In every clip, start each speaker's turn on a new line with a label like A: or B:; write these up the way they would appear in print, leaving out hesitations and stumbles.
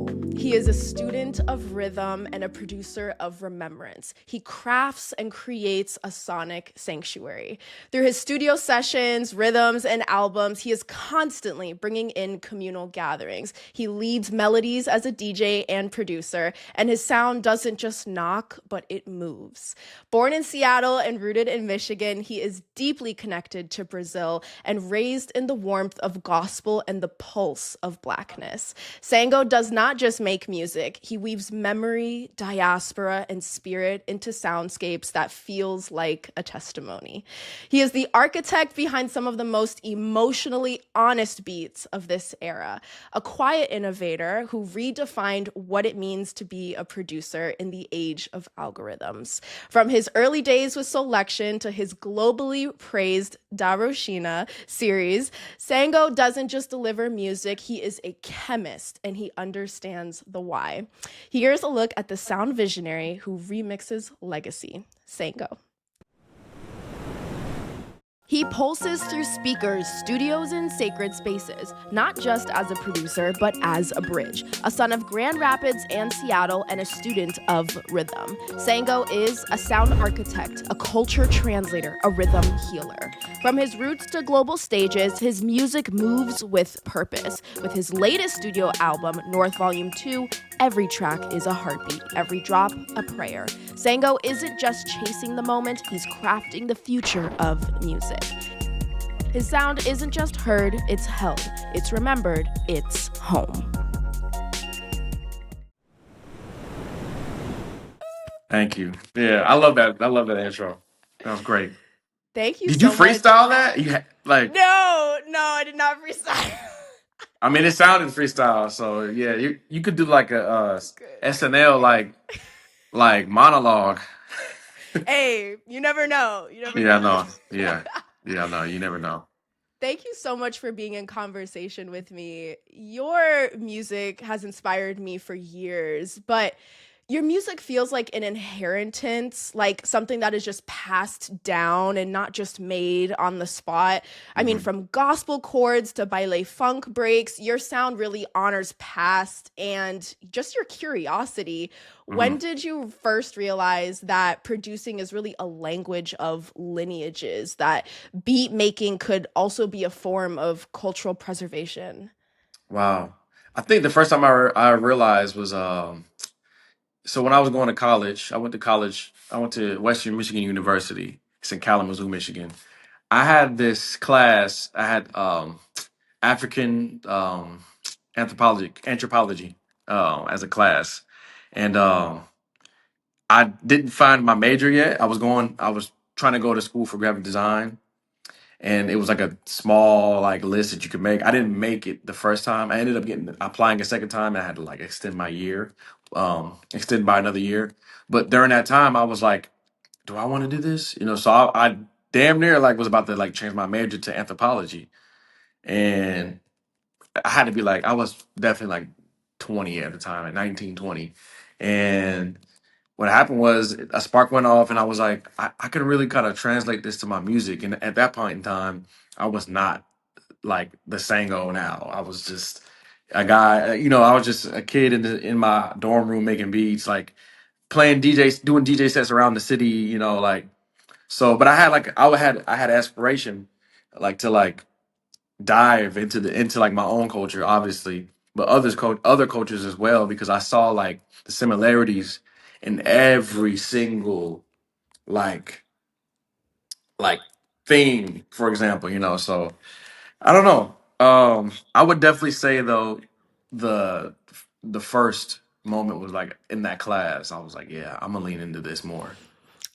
A: soul. He is a student of rhythm and a producer of remembrance. He crafts and creates a sonic sanctuary. Through his studio sessions, rhythms, and albums, he is constantly bringing in communal gatherings. He leads melodies as a DJ and producer, and his sound doesn't just knock, but it moves. Born in Seattle and rooted in Michigan, he is deeply connected to Brazil and raised in the warmth of gospel and the pulse of Blackness. Sango does not just make music, he weaves memory, diaspora, and spirit into soundscapes that feels like a testimony. He is the architect behind some of the most emotionally honest beats of this era, a quiet innovator who redefined what it means to be a producer in the age of algorithms. From his early days with Selection to his globally praised Daroshina series, Sango doesn't just deliver music, he is a chemist and he understands the why. Here's a look at the sound visionary who remixes legacy, Sango. He pulses through speakers, studios, and sacred spaces, not just as a producer, but as a bridge. A son of Grand Rapids and Seattle and a student of rhythm. Sango is a sound architect, a culture translator, a rhythm healer. From his roots to global stages, his music moves with purpose. With his latest studio album, North Volume 2, every track is a heartbeat, every drop a prayer. Sango isn't just chasing the moment, he's crafting the future of music. His sound isn't just heard, it's held, it's remembered, it's home.
B: Thank you. Yeah, I love that. I love that intro. That was great.
A: Thank you
B: Did you
A: so much.
B: freestyle that? Like,
A: No, I did not freestyle.
B: I mean, it sounded freestyle. So yeah, you could do like a SNL like monologue.
A: Hey, you never know. You never
B: Yeah,
A: know.
B: no, yeah, yeah, no, you never know.
A: Thank you so much for being in conversation with me. Your music has inspired me for years, but your music feels like an inheritance, like something that is just passed down and not just made on the spot. I mean,
B: hmm
A: from gospel chords to baile funk breaks, your sound really honors past and just your curiosity.
B: hmm
A: When did you first realize that producing is really a language of lineages, that beat making could also be a form of cultural preservation?
B: Wow. I think the first time I realized was so when I was going to college, I went to college. I went to Western Michigan University. It's in Kalamazoo, Michigan. I had this class. I had African anthropology as a class, and I didn't find my major yet. I was trying to go to school for graphic design, and it was like a small like list that you could make. I didn't make it the first time. I ended up getting applying a second time. And I had to like extend my year, extend by another year. But during that time, I was like, do I want to do this? You know, so I damn near like was about to like change my major to anthropology, and I had to be like, I was definitely like 20 at the time, at 19, 20. And what happened was a spark went off, and I was like, I could really kind of translate this to my music. And at that point in time, I was not like the Sango now. I was just a guy, I was just a kid in my dorm room making beats, like playing DJs, doing DJ sets around the city, like so. But I had aspiration, like to like dive into like my own culture, obviously, but other cultures as well, because I saw like the similarities in every single like like theme, for example, So I don't know. I would definitely say though the the first moment was like in that class. I was like, yeah, I'm gonna lean into this more.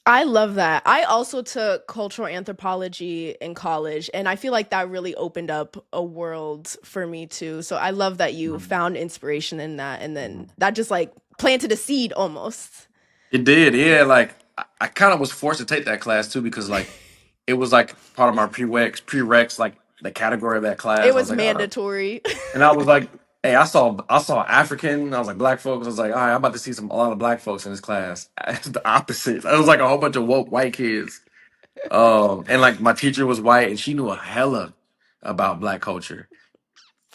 A: I love that. I also took cultural anthropology in college, and I feel like that really opened up a world for me too. So I love that you
B: Mhm,
A: found inspiration in that, and then
B: mhm.
A: that just like planted a seed almost.
B: It did, yeah. Like I kind of was forced to take that class too because like it was like part of my prereqs, like the category of that
A: It
B: class. I was
A: was
B: like, oh.
A: mandatory.
B: And I was like, hey, I saw African. I was like black folks. I was like, all right, I'm about to see a lot of black folks in this class. It's the opposite. It was like a whole bunch of woke white kids. And like my teacher was white, and she knew a hella about black culture.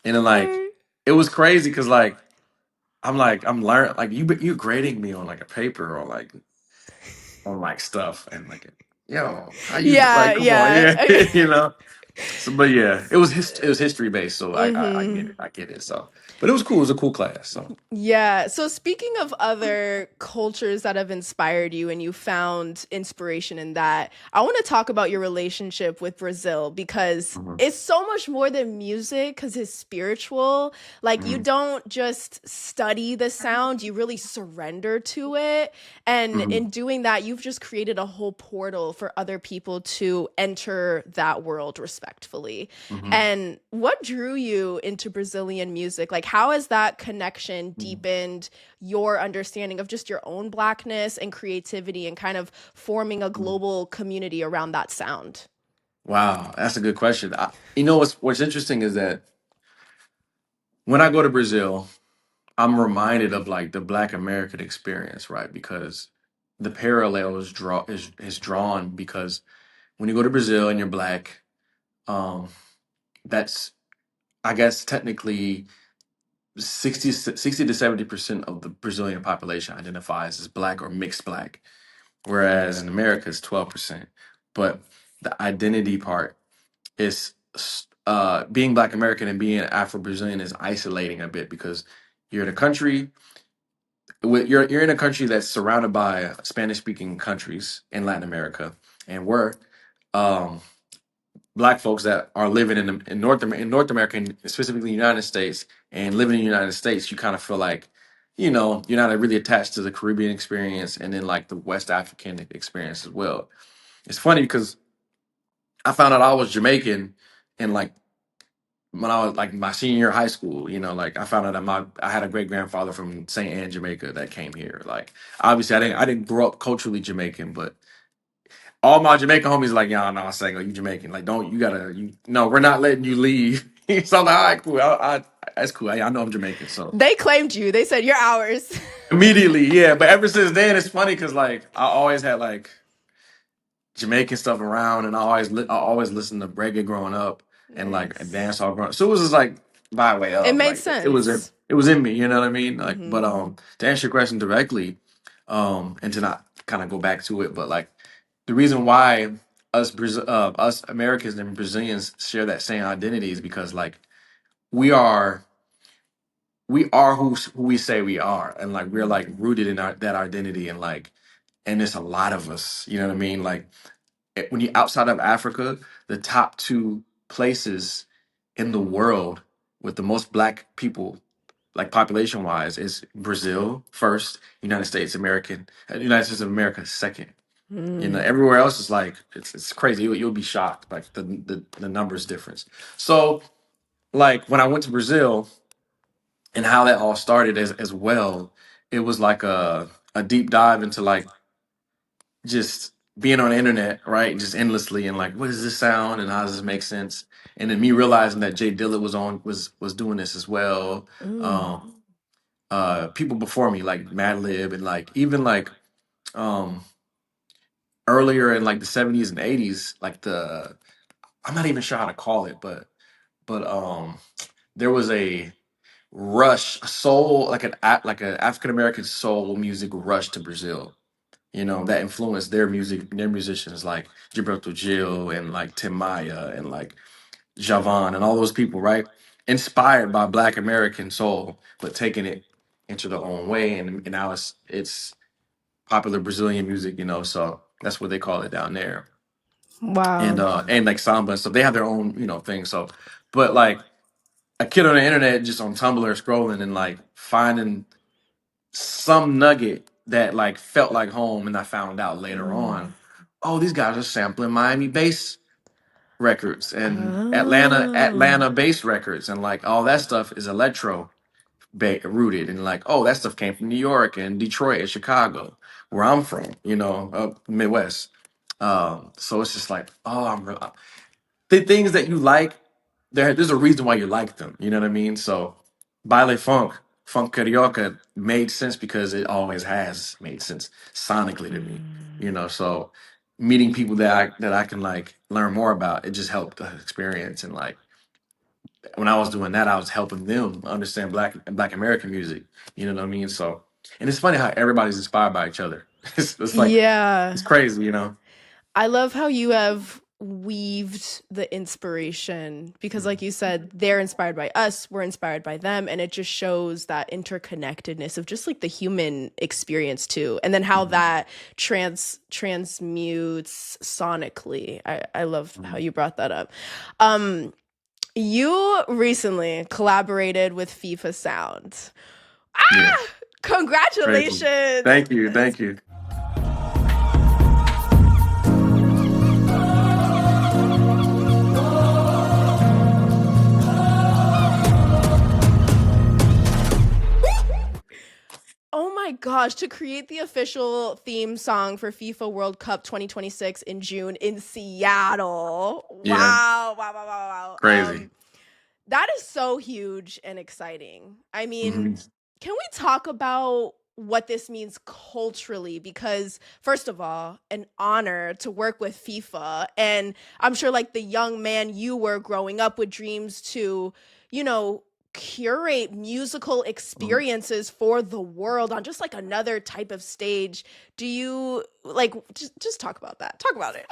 B: And then like
A: Word.
B: it was crazy because like I'm learning, like you grading me on like a paper or like on like stuff and like, yo, how you
A: Yeah,
B: like, come on,
A: yeah.
B: yeah, you know. So, but yeah, it was history based, so I get
A: Hmm.
B: it, I get it. So, but it was cool. It was a cool class. So,
A: Yeah. So, speaking of other cultures that have inspired you and you found inspiration in that, I want to talk about your relationship with Brazil because
B: mhm,
A: it's so much more than music because it's spiritual. Like, you
B: mhm,
A: don't just study the sound, you really surrender to it. And
B: mhm,
A: in doing that, you've just created a whole portal for other people to enter that world respectfully.
B: mhm,
A: And what drew you into Brazilian music? Like, how has that connection
B: mhm,
A: deepened your understanding of just your own Blackness and creativity and kind of forming a
B: mhm.
A: global community around that sound?
B: Wow, that's a good question. You know what's interesting is that when I go to Brazil, I'm reminded of like the Black American experience, right? Because the parallel is drawn because when you go to Brazil and you're Black, um, that's I guess technically 60 to 70% of the Brazilian population identifies as Black or mixed Black, whereas in America it's 12%. But the identity part is being Black American and being Afro Brazilian is isolating a bit because you're in a country you're in a country that's surrounded by Spanish speaking countries in Latin America, and we're um, Black folks that are living in North America, and specifically the United States, and living in the United States. You kind of feel like, you're not really attached to the Caribbean experience, and then like the West African experience as well. It's funny because I found out I was Jamaican, and like when I was like my senior year of high school, like I found out that I had a great grandfather from St. Anne, Jamaica that came here. Like obviously I didn't grow up culturally Jamaican, but all my Jamaican homies like, yeah, no, Sango, you Jamaican. Like, don't you gotta you no, we're not letting you leave. So I'm like, all right, cool. That's cool. I know I'm Jamaican. So
A: They claimed you. They said you're ours.
B: immediately, yeah. But ever since then, it's funny because like I always had like Jamaican stuff around, and I always listened to reggae growing up and like a
A: Nice.
B: dance hall growing up. So it was just like by way
A: It
B: of
A: made
B: like
A: sense.
B: it was in me, you know what I mean? Like, but
A: Hmm.
B: to answer your question directly, and to not kind of go back to it, but like the reason why us Americans and Brazilians share that same identity is because like we are we are who we say we are, and like we're like rooted in that identity, and like and there's a lot of us, you know what I mean? Like when you outside of Africa, the top two places in the world with the most Black people, like population wise, is Brazil first, United States of America second.
A: Mm.
B: Everywhere else is like it's crazy. You'll be shocked, like the numbers difference. So like when I went to Brazil and how that all started as well, it was like a deep dive into like just being on the internet, right? Just endlessly and like, what does this sound and how does this make sense? And then me realizing that Jay Dilla was doing this as well.
A: Mm.
B: Um, people before me like Madlib and like even like um earlier in like the 70s and 80s, like the I'm not even sure how to call it, but there was a rush, a soul like like an African American soul music rush to Brazil, that influenced their musicians like Gilberto Gil and like Tim Maya and like Javan and all those people, right? Inspired by Black American soul, but taking it into their own way, and now it's popular Brazilian music, so that's what they call it down there.
A: Wow.
B: And like samba and stuff. They have their own, thing. So but like a kid on the internet just on Tumblr scrolling and like finding some nugget that like felt like home, and I found out later
A: Mm.
B: on, oh, these guys are sampling Miami bass records and
A: Oh.
B: Atlanta bass records, and like all that stuff is electro rooted, and like, oh, that stuff came from New York and Detroit and Chicago, where I'm from, up Midwest. So it's just like, oh, the things that you like, there's a reason why you like them. You know what I mean? So baile funk carioca made sense because it always has made sense sonically to me. So meeting people that I can like learn more about, it just helped the experience, and like when I was doing that, I was helping them understand Black American music. You know what I mean? So, and it's funny how everybody's inspired by each other. It's like
A: Yeah.
B: it's crazy, you know.
A: I love how you have weaved the inspiration because, like you said, they're inspired by us, we're inspired by them, and it just shows that interconnectedness of just like the human experience too, and then how
B: Mhm.
A: that transmutes sonically. I love how
B: Mhm.
A: you brought that up. Um, you recently collaborated with FIFA Sound.
B: Yeah,
A: Ah,
B: crazy.
A: congratulations!
B: Thank you, thank you.
A: Oh my gosh, to create the official theme song for FIFA World Cup 2026 in June in Seattle.
B: Yeah,
A: Wow, wow, wow, wow, wow.
B: crazy.
A: That is so huge and exciting. I mean,
B: Hmm.
A: can we talk about what this means culturally? Because, first of all, an honor to work with FIFA. And I'm sure, like, the young man you were growing up with dreams to, you know, curate musical experiences for the world on just like another type of stage. Do you like just talk about that? Talk about it.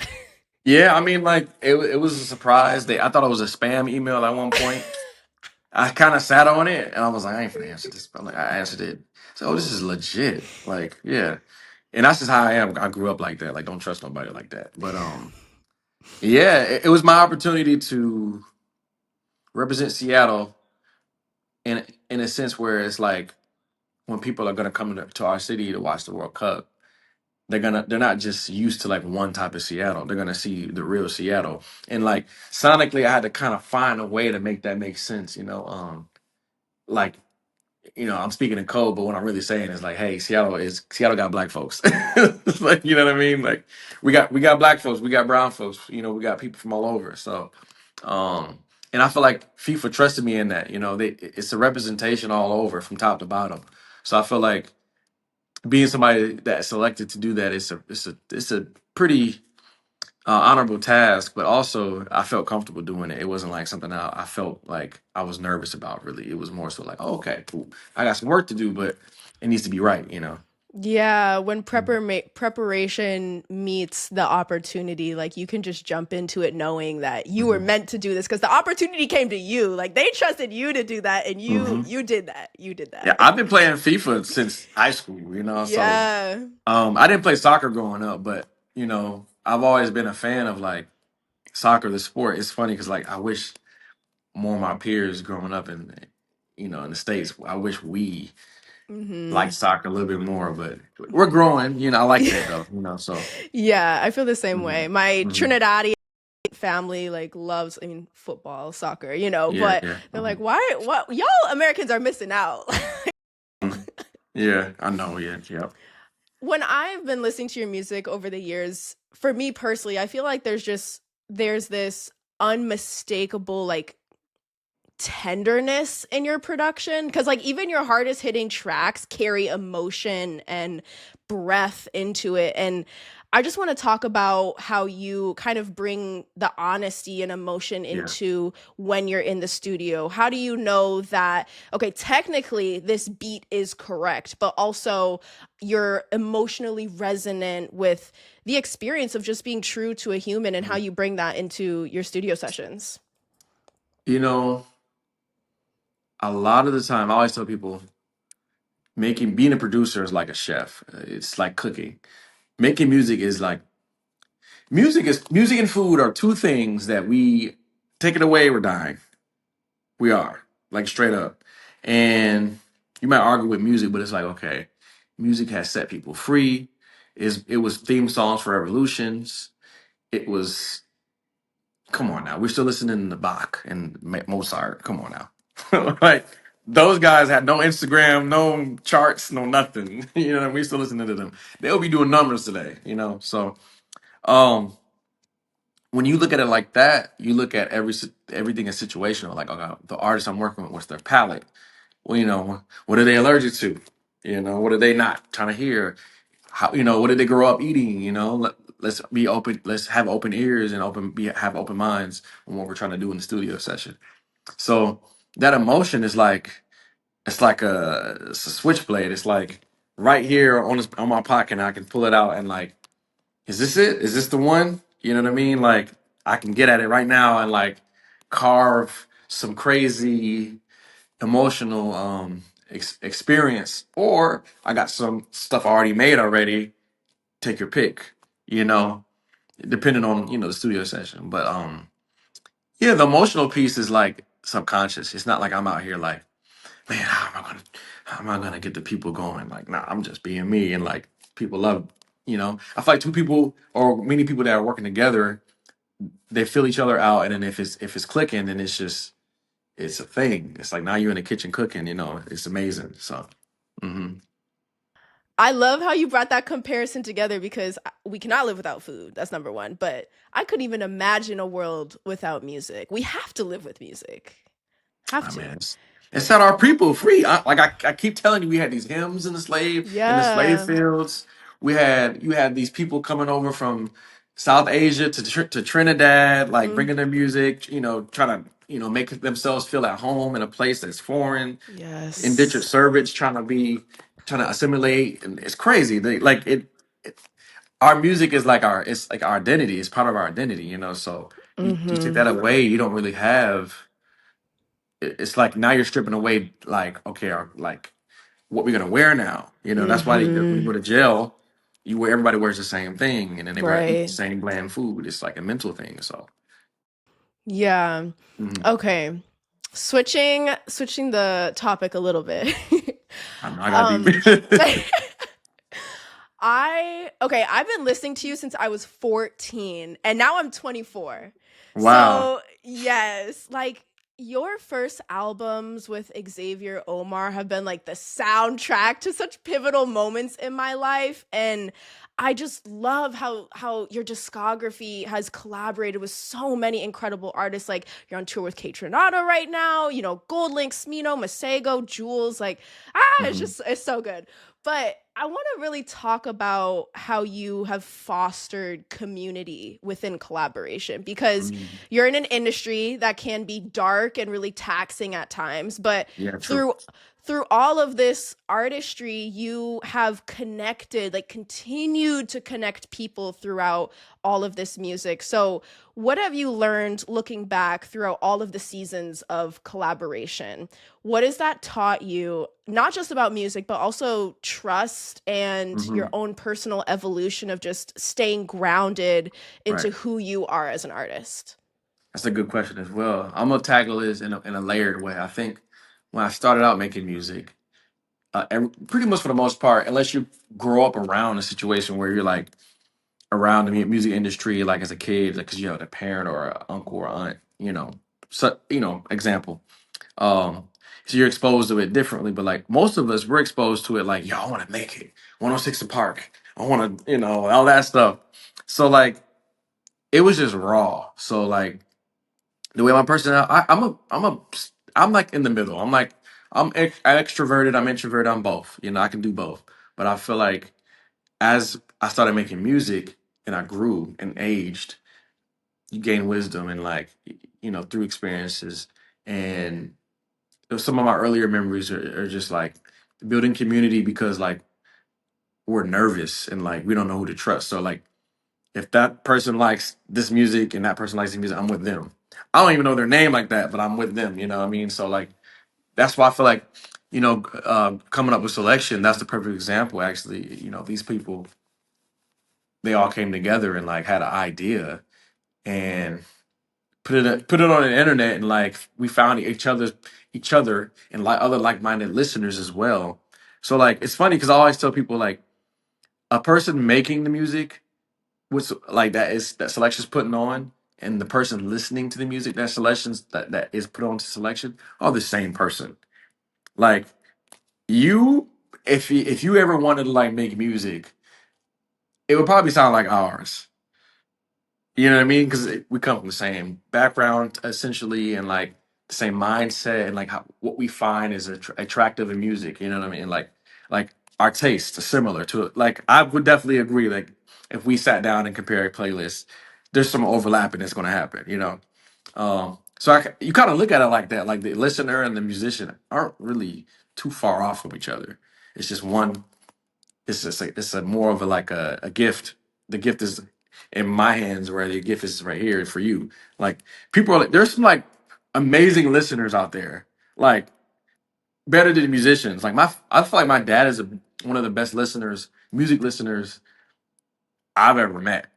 B: Yeah, I mean, like it was a surprise. I thought it was a spam email at one point. I kind of sat on it and I was like, I ain't finna answer this. But like, I answered it. So, oh, this is legit. Like, yeah. And that's just how I am. I grew up like that. Like, don't trust nobody like that. But yeah, it was my opportunity to represent Seattle in a sense where it's like when people are gonna come to our city to watch the World Cup, they're not just used to like one type of Seattle. They're gonna see the real Seattle. And like sonically, I had to kind of find a way to make that make sense. Like I'm speaking in code, but what I'm really saying is like, hey, Seattle got black folks. Like, you know what I mean? Like we got black folks, we got brown folks, we got people from all over. So and I feel like FIFA trusted me in that. It's a representation all over from top to bottom. So I feel like being somebody that's selected to do that it's a pretty honorable task, but also I felt comfortable doing it. It wasn't like something I felt like I was nervous about. Really, it was more so like, oh, okay, cool. I got some work to do, but it needs to be right.
A: Yeah, when
B: Mhm.
A: preparation meets the opportunity, like you can just jump into it knowing that you were
B: Mhm.
A: meant to do this because the opportunity came to you. Like they trusted you to do that, and you
B: Mhm.
A: you did that. You did
B: Yeah,
A: that.
B: I've been playing FIFA since high school. So
A: Yeah.
B: I didn't play soccer growing up, but I've always been a fan of like soccer, the sport. It's funny because like I wish more of my peers growing up in the States, I wish we like
A: Hmm.
B: soccer a little bit more, but we're growing. I like that though. So
A: Yeah, I feel the same way.
B: mhm,
A: My
B: mhm.
A: Trinidadian family like loves, I mean, football, soccer,
B: Yeah,
A: but
B: yeah,
A: they're like, why, what, y'all Americans are missing out.
B: mhm. Yeah. I know. Yeah, yep.
A: When I've been listening to your music over the years, for me personally, I feel like there's this unmistakable like tenderness in your production because like even your hardest hitting tracks carry emotion and breath into it. And I just want to talk about how you kind of bring the honesty and emotion
B: Yeah.
A: into when you're in the studio. How do you know that, okay, technically this beat is correct, but also you're emotionally resonant with the experience of just being true to a human, and how
B: Mhm.
A: you bring that into your studio sessions?
B: You know, a lot of the time, I always tell people being a producer is like a chef. It's like cooking. Making music and food are two things that we take it away, we're dying. We are like straight up. And you might argue with music, but it's like, okay, music has set people free. It was theme songs for revolutions. It was come on now. We're still listening to Bach and Mozart. Come on now. Like those guys had no Instagram, no charts, no nothing. We still listening to them. They'll be doing numbers today. So um when you look at it like that, you look at everything is situational. Like, okay, the artist I'm working with, what's their palette? Well, what are they allergic to? What are they not trying to hear? How, what did they grow up eating? Let's be open. Let's have open ears and have open minds on what we're trying to do in the studio session. So that emotion is like it's a switchblade. It's like right here on my pocket, and I can pull it out and like, is this it? Is this the one? You know what I mean? Like I can get at it right now and like carve some crazy emotional experience, or I got some stuff already made already. Take your pick. You know, depending on the studio session, but yeah, the emotional piece is like subconscious. It's not like I'm out here like, man, how am I gonna get the people going? Like, nah, I'm just being me, and like people love. I feel like two people or many people that are working together, they fill each other out, and then if it's clicking, then it's a thing. It's like now you're in the kitchen cooking. It's amazing. So, hmm
A: I love how you brought that comparison together because we cannot live without food. That's number one. But I couldn't even imagine a world without music. We have to live with music. Have
B: I mean,
A: to.
B: it set our people free. I keep telling you, we had these hymns in the slave
A: Yeah.
B: fields. You had these people coming over from South Asia to Trinidad, like
A: Mm,
B: bringing their music. Trying to make themselves feel at home in a place that's foreign. Indentured
A: yes.
B: servants trying to assimilate, and it's crazy. Our music is like our identity. It's part of our identity. So you take
A: Mm-hmm.
B: that away, you don't really have it's like now you're stripping away like okay like what we're gonna wear now. That's why when you
A: Mm-hmm.
B: go to jail, everybody wears the same thing, and then they eat the
A: Right.
B: same bland food. It's like a mental thing. So
A: Yeah.
B: mhm.
A: Okay. Switching the topic a little bit.
B: I know I got deep.
A: um I've been listening to you since I was 14 and now I'm 24.
B: Wow.
A: So, yes, like your first albums with Xavier Omar have been like the soundtrack to such pivotal moments in my life, and I just love how your discography has collaborated with so many incredible artists. Like you're on tour with Kate Tronada right now, Gold Link, Smino, Masego, Jules, like
B: hmm
A: it's so good. But I want to really talk about how you have fostered community within collaboration because
B: hmm
A: you're in an industry that can be dark and really taxing at times, but
B: Yeah, true.
A: through all of this artistry, you have connected, like continued to connect people throughout all of this music. So, what have you learned looking back throughout all of the seasons of collaboration? What has that taught you, not just about music, but also trust and your
B: hmm
A: own personal evolution of just staying grounded into
B: Right.
A: who you are as an artist?
B: That's a good question as well. I'm gonna tackle this in a layered way. I think when I started out making music, pretty much for the most part, unless you grow up around a situation where you're like around the music industry, like as a kid, like because you have a parent or an uncle or aunt, so example. Um, so you're exposed to it differently, but like most of us, we're exposed to it like, yo, I want to make it. 106 in Park. I want to, all that stuff. So like, it was just raw. So like, the way my personality, I'm like in the middle. I'm extroverted. I'm introverted. I'm both. I can do both. But I feel like as I started making music and I grew and aged, you gain wisdom and like through experiences. And some of my earlier memories are just like building community because like we're nervous and like we don't know who to trust. So like if that person likes this music and that person likes the music, I'm with them. I don't even know their name like that, but I'm with them. You know what I mean? So like that's why I feel like coming up with selection. That's the perfect example. Actually, these people, they all came together and like had an idea and put it on the internet, and like we found each other and like other like-minded listeners as well. So like it's funny because I always tell people like a person making the music, which like that selection's putting on, and the person listening to the music that is put on to selection are the same person. Like you, if you ever wanted to like make music, it would probably sound like ours. You know what I mean? Because we come from the same background essentially, and like the same mindset, and like what we find is attractive in music. You know what I mean? Like our tastes are similar to it. Like I would definitely agree. Like if we sat down and compare a playlist, there's some overlapping that's going to happen. So you kind of look at it like that, like the listener and the musician aren't really too far off from each other. It's just one. It's just it's a more of a like a gift. The gift is in my hands, where the gift is right here for you. Like people are like, there's some like amazing listeners out there, like better than musicians. Like I feel like my dad is one of the best listeners, music listeners I've ever met.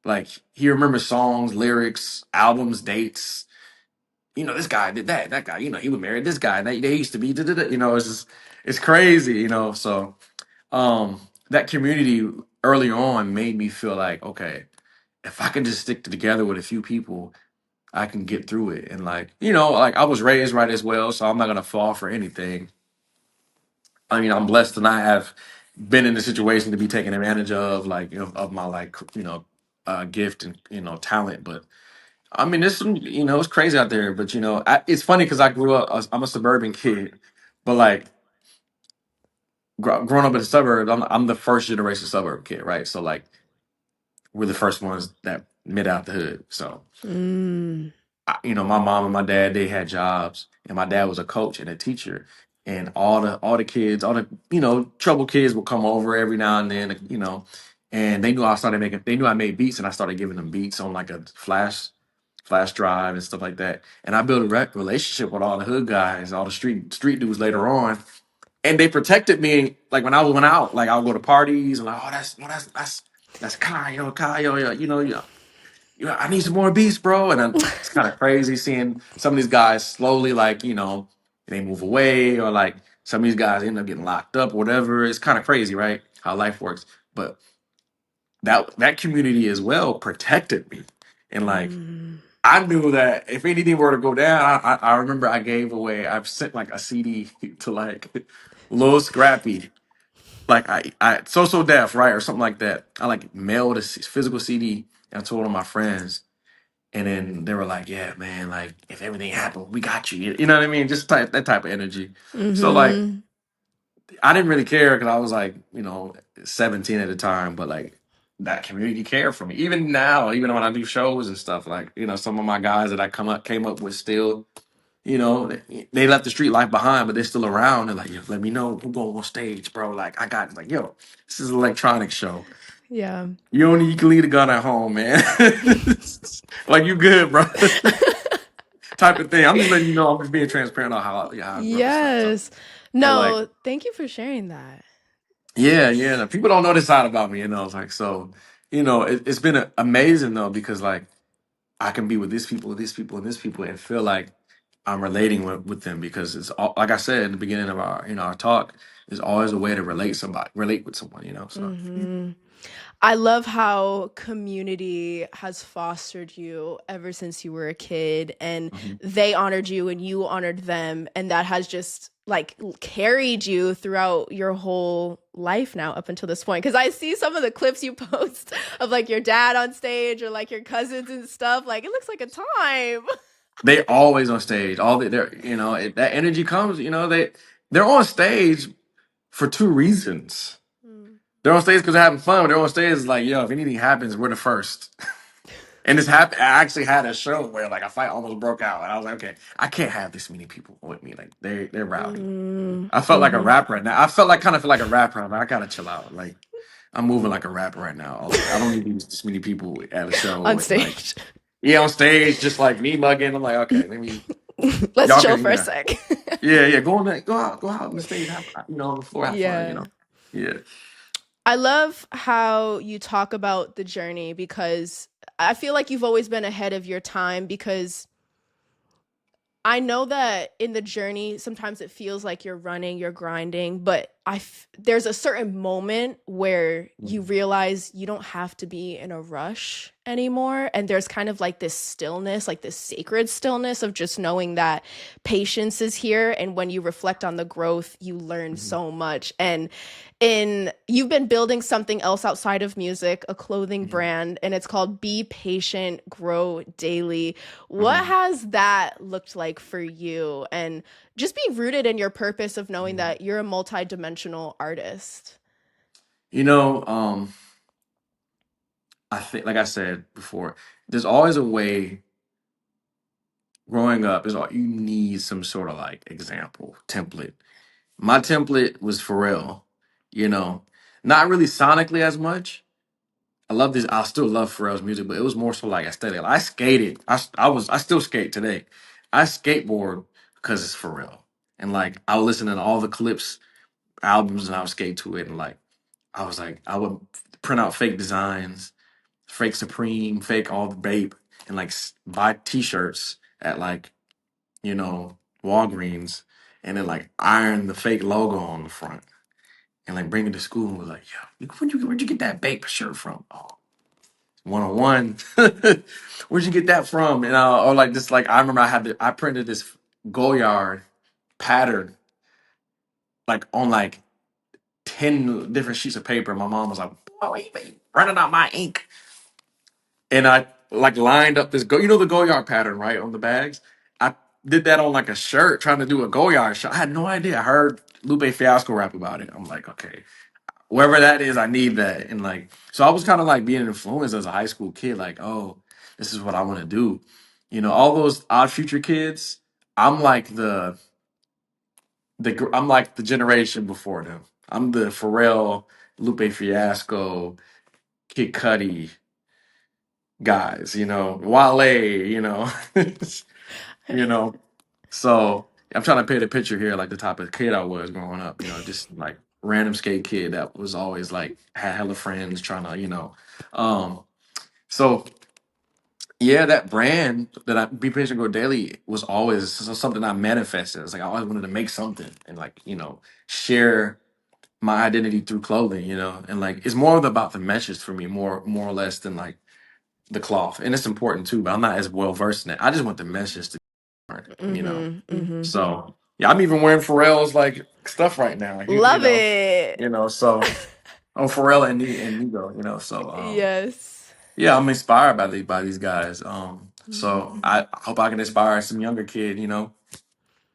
B: Like he remembers songs, lyrics, albums, dates. This guy did that. That guy, he was married this guy. They used to be, da, da, da. It's just, it's crazy, So, that community early on made me feel like, okay, if I can just stick together with a few people, I can get through it. And like, like I was raised right as well, so I'm not gonna fall for anything. I mean, I'm blessed to not have been in a situation to be taken advantage of, like, of my like, gift and talent. But I mean, it's crazy out there. But it's funny because I grew up. I'm a suburban kid, but like growing up in the suburbs, I'm the first generation suburb kid, right? So like we're the first ones that made out the hood. So
A: Mm.
B: my mom and my dad, they had jobs, and my dad was a coach and a teacher, and all the kids, all the trouble kids would come over every now and then, and they knew I made beats, and I started giving them beats on like a flash drive and stuff like that, and I built a relationship with all the hood guys, all the street dudes later on, and they protected me. Like when I went out, like I would go to parties and like, oh, that's Kai, Kai, I need some more beats, bro. And then it's kind of crazy seeing some of these guys slowly, like, they move away, or like some of these guys end up getting locked up or whatever. It's kind of crazy, right? How life works. But that community as well protected me. And like,
A: Mm.
B: I knew that if anything were to go down, I remember I've sent like a CD to like Lil Scrappy. Like I so deaf, right? Or something like that. I like mailed a physical CD and I told all my friends. And then they were like, "Yeah, man, like if everything happened, we got you." You know what I mean? Just that type of energy. So like,
A: Mm-hmm.
B: I didn't really care because I was like, 17 at the time. But like, that community cared for me. Even now, even when I do shows and stuff, like some of my guys that I came up with still, they left the street life behind, but they're still around. They're like, "Yo, let me know who going on stage, bro." Like I got like, yo, this is an electronic show.
A: Yeah.
B: You can leave the gun at home, man. Like you good, bro. Type of thing. I'm just letting you know. I'm just being transparent on how I grew up and stuff. So,
A: Yes.
B: but like,
A: No, thank you for sharing that.
B: yeah. No, people don't know this side about me, It's like so. It's been amazing though because like I can be with these people, these people, and these people, and feel like I'm relating with them because it's all, like I said in the beginning of our talk. There's always a way to relate with someone, So yeah.
A: Mm-hmm. I love how community has fostered you ever since you were a kid, and
B: Mhm.
A: they honored you and you honored them, and that has just like carried you throughout your whole life now up until this point. Because I see some of the clips you post of like your dad on stage or like your cousins and stuff. Like it looks like a time.
B: They always on stage. They're that energy comes. They're on stage for two reasons.
A: Mm.
B: They're on stage because they're having fun. But they're on stage is like, yo, if anything happens, we're the first. And this happened. I actually had a show where like a fight almost broke out, and I was like, okay, I can't have this many people with me. Like they're rowdy.
A: Mm.
B: I felt like a
A: Mm-hmm.
B: rapper right now. Kind of feel like a rapper. I'm like, I gotta chill out. Like I'm moving like a rapper right now. I don't need this many people at a show
A: On
B: and like
A: stage.
B: yeah on stage just like me mugging. I'm like, okay, let me
A: Let's
B: y'all
A: chill
B: can
A: for a sec.
B: yeah go on there, go out on the stage, have on the floor, have fun.
A: Yeah.
B: Yeah.
A: I love how you talk about the journey because I feel like you've always been ahead of your time because I know that in the journey, sometimes it feels like you're running, you're grinding, but there's a certain moment where you
B: Mhm.
A: realize you don't have to be in a rush anymore. And there's kind of like this stillness, like this sacred stillness of just knowing that patience is here. And when you reflect on the growth, you learn
B: Mhm.
A: so much. And you've been building something else outside of music, a clothing
B: Mhm.
A: brand, and it's called Be Patient, Grow Daily. What
B: Mhm.
A: has that looked like for you? And just being rooted in your purpose of knowing
B: Mhm.
A: that you're a multi-dimensional artist.
B: You know, I think, like I said before, there's always a way growing up is all you need some sort of like example template. My template was Pharrell, you know, not really sonically as much. I love this. I still love Pharrell's music, but it was more so like aesthetic. I skated. I still skate today. I skateboard because it's Pharrell, and like I would listen to all the clips, albums, and I would skate to it, and like I would print out fake designs, fake Supreme, fake all the Bape, and like buy T-shirts at like Walgreens, and then like iron the fake logo on the front, and like bring it to school and was like, "Yo, where'd you get that Bape shirt from?" Oh, 101. Where'd you get that from? And or like this, like I remember I printed this Goyard pattern like on like 10 different sheets of paper. My mom was like, "Oh, wait, running out my ink." And I like lined up this the Goyard pattern, right? On the bags. I did that on like a shirt, trying to do a Goyard shirt. I had no idea. I heard Lupe Fiasco rap about it. I'm like, okay, wherever that is, I need that. And like, so I was kind of like being influenced as a high school kid, like, oh, this is what I want to do. All those Odd Future kids, I'm like I'm like the generation before them. I'm the Pharrell, Lupe Fiasco, Kid Cudi guys, Wale, you know. So I'm trying to paint a picture here, like the type of kid I was growing up, just like random skate kid that was always like had hella friends trying to, so yeah, that brand that I Be Patient Grow Daily was always something I manifested. It's like I always wanted to make something and like, share my identity through clothing, and like it's more about the message for me, more or less than like the cloth. And it's important too, but I'm not as well versed in it. I just want the message to you know. So yeah, I'm even wearing Pharrell's like stuff right now.
A: Love it.
B: So on Pharrell and Nigo, So
A: Yes.
B: yeah, I'm inspired by these guys. So I hope I can inspire some younger kid,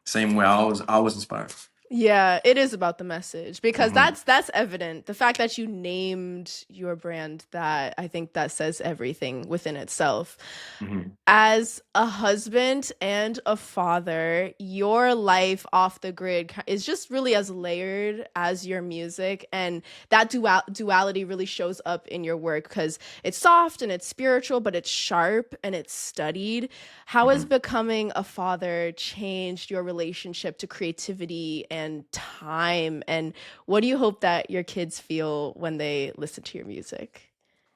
B: same way I was inspired.
A: Yeah, it is about the message because
B: Hmm.
A: that's evident. The fact that you named your brand, that I think that says everything within itself.
B: Hmm.
A: As a husband and a father, your life off the grid is just really as layered as your music, and that duality really shows up in your work because it's soft and it's spiritual, but it's sharp and it's studied. How has
B: Hmm.
A: becoming a father changed your relationship to creativity and time? And what do you hope that your kids feel when they listen to your music?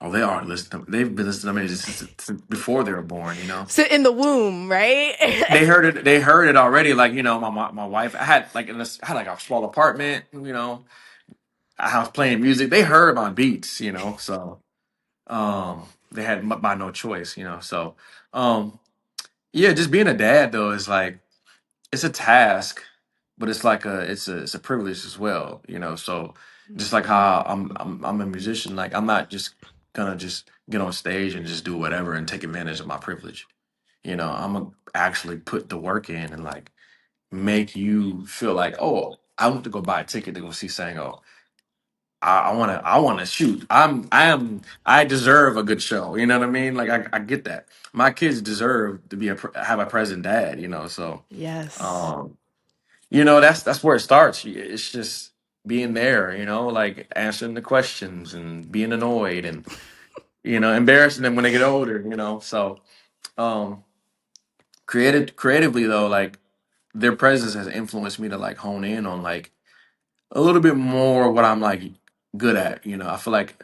B: Oh, they are listening. They've been listening to me since before they were born.
A: So in the womb, right?
B: They heard it. They heard it already. Like my wife. I had like I had like a small apartment. I was playing music. They heard my beats. So they had by no choice. So yeah, just being a dad though is like it's a task, but it's like it's a privilege as well. So just like how I'm a musician. Like I'm not just gonna just get on stage and just do whatever and take advantage of my privilege. I'm gonna actually put the work in and like make you feel like, oh, I want to go buy a ticket to go see Sango. I wanna shoot. I deserve a good show. You know what I mean? Like I get that. My kids deserve to have a present dad. So
A: Yes.
B: um, that's where it starts. It's just being there. Like answering the questions and being annoyed and embarrassing them when they get older. So um, creatively though, like their presence has influenced me to like hone in on like a little bit more what I'm like good at. I feel like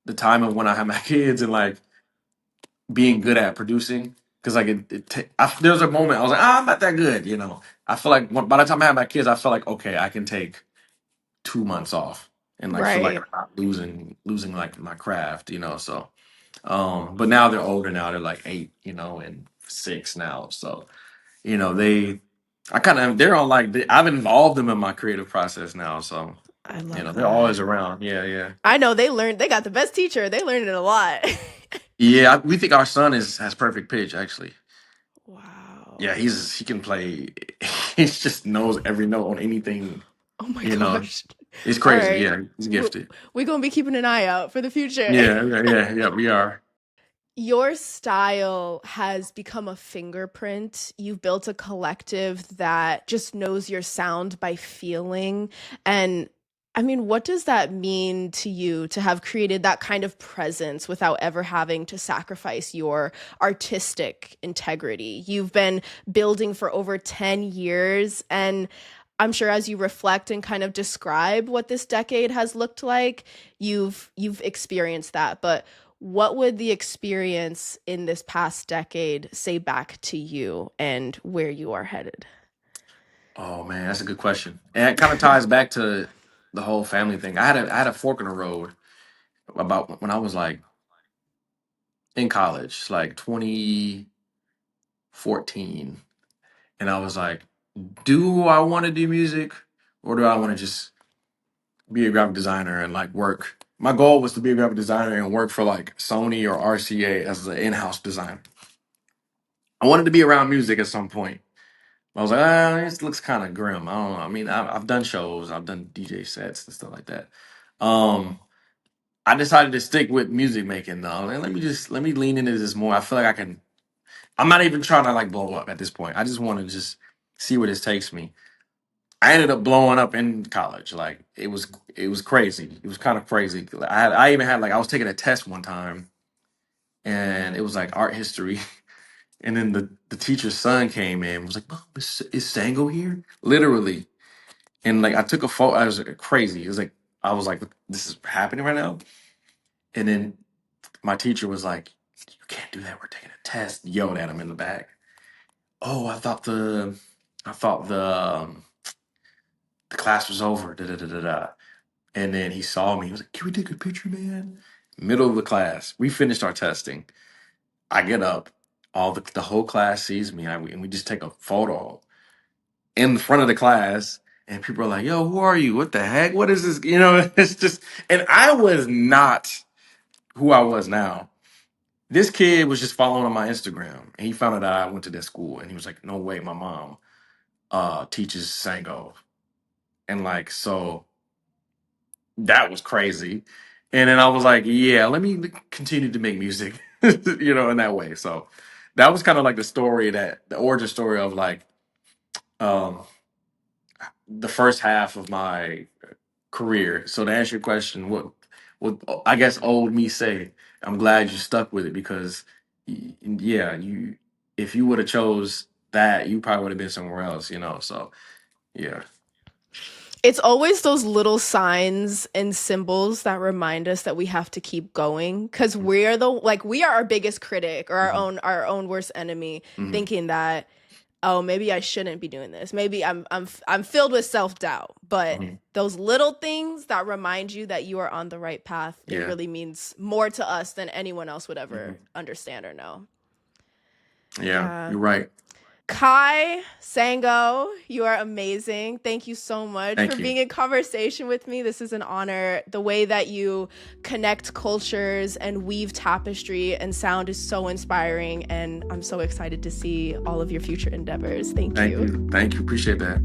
B: the time of when I have my kids and like being good at producing because like there was a moment I was like, I'm not that good. I feel like by the time I have my kids, I feel like okay, I can take 2 months off and like feel like
A: Right.
B: I'm not losing like my craft. So but now they're older now, they're like 8, and 6 now. So they they're on like I've involved them in my creative process now. So
A: I love
B: they're always
A: that.
B: around. Yeah, yeah.
A: I know they got the best teacher. They learned it a lot.
B: Yeah, we think our son has perfect pitch actually. Yeah,
A: Wow.
B: he can play. He just knows every note on anything.
A: Oh my
B: You know,
A: gosh.
B: it's
A: All
B: crazy.
A: right.
B: Yeah, he's gifted.
A: We're going to be keeping an eye out for the future.
B: Yeah, yeah, yeah. We are.
A: Your style has become a fingerprint. You've built a collective that just knows your sound by feeling. And I mean, what does that mean to you to have created that kind of presence without ever having to sacrifice your artistic integrity? You've been building for over 10 years, and I'm sure as you reflect and kind of describe what this decade has looked like, you've experienced that. But what would the experience in this past decade say back to you and where you are headed?
B: Oh man, that's a good question. And it kind of ties back to the whole family thing. I had a fork in the road about when I was like in college, like 2014. And I was like, do I want to do music or do I want to just be a graphic designer and like work? My goal was to be a graphic designer and work for like Sony or RCA as an in-house designer. I wanted to be around music at some point. I was like, this looks kind of grim. I don't know. I mean, I've done shows, I've done DJ sets and stuff like that. Um, I decided to stick with music making though. And let me lean into this more. I feel like I can. I'm not even trying to like blow up at this point. I just want to just see where this takes me. I ended up blowing up in college. Like it was crazy. It was kind of crazy. I even had like I was taking a test one time, and it was like art history. And then the teacher's son came in and was like, "Mom, is Sango here?" Literally. And like I took a photo. I was crazy. It was like I was like, "This is happening right now." And then my teacher was like, "You can't do that. We're taking a test." Yelled at him in the back. Oh, I thought the class was over. Da, da, da, da, da. And then he saw me. He was like, "Can we take a picture, man?" Middle of the class. We finished our testing. I get up. All the whole class sees me, and we just take a photo in front of the class. And people are like, "Yo, who are you? What the heck? What is this?" It's just. And I was not who I was now. This kid was just following on my Instagram, and he found out that I went to that school, and he was like, "No way, my mom teaches Sango," and like so. That was crazy. And then I was like, yeah, let me continue to make music, in that way. So that was kind of like the origin story of like um, the first half of my career. So to answer your question, what I guess old me say, I'm glad you stuck with it because, yeah, if you would have chose that, you probably would have been somewhere else. So yeah.
A: It's always those little signs and symbols that remind us that we have to keep going because we are our biggest critic or our
B: Hmm.
A: own worst enemy,
B: Hmm.
A: thinking that, oh, maybe I shouldn't be doing this. Maybe I'm filled with self-doubt. But
B: Hmm.
A: those little things that remind you that you are on the right path, it
B: Yeah.
A: really means more to us than anyone else would ever
B: Hmm.
A: understand or know.
B: Yeah,
A: Yeah.
B: you're right.
A: Kai, Sango, you are amazing. Thank you so much for
B: Thank you.
A: being in conversation with me. This is an honor. The way that you connect cultures and weave tapestry and sound is so inspiring, and I'm so excited to see all of your future endeavors. Thank
B: Thank
A: you.
B: you. Thank you. Appreciate that.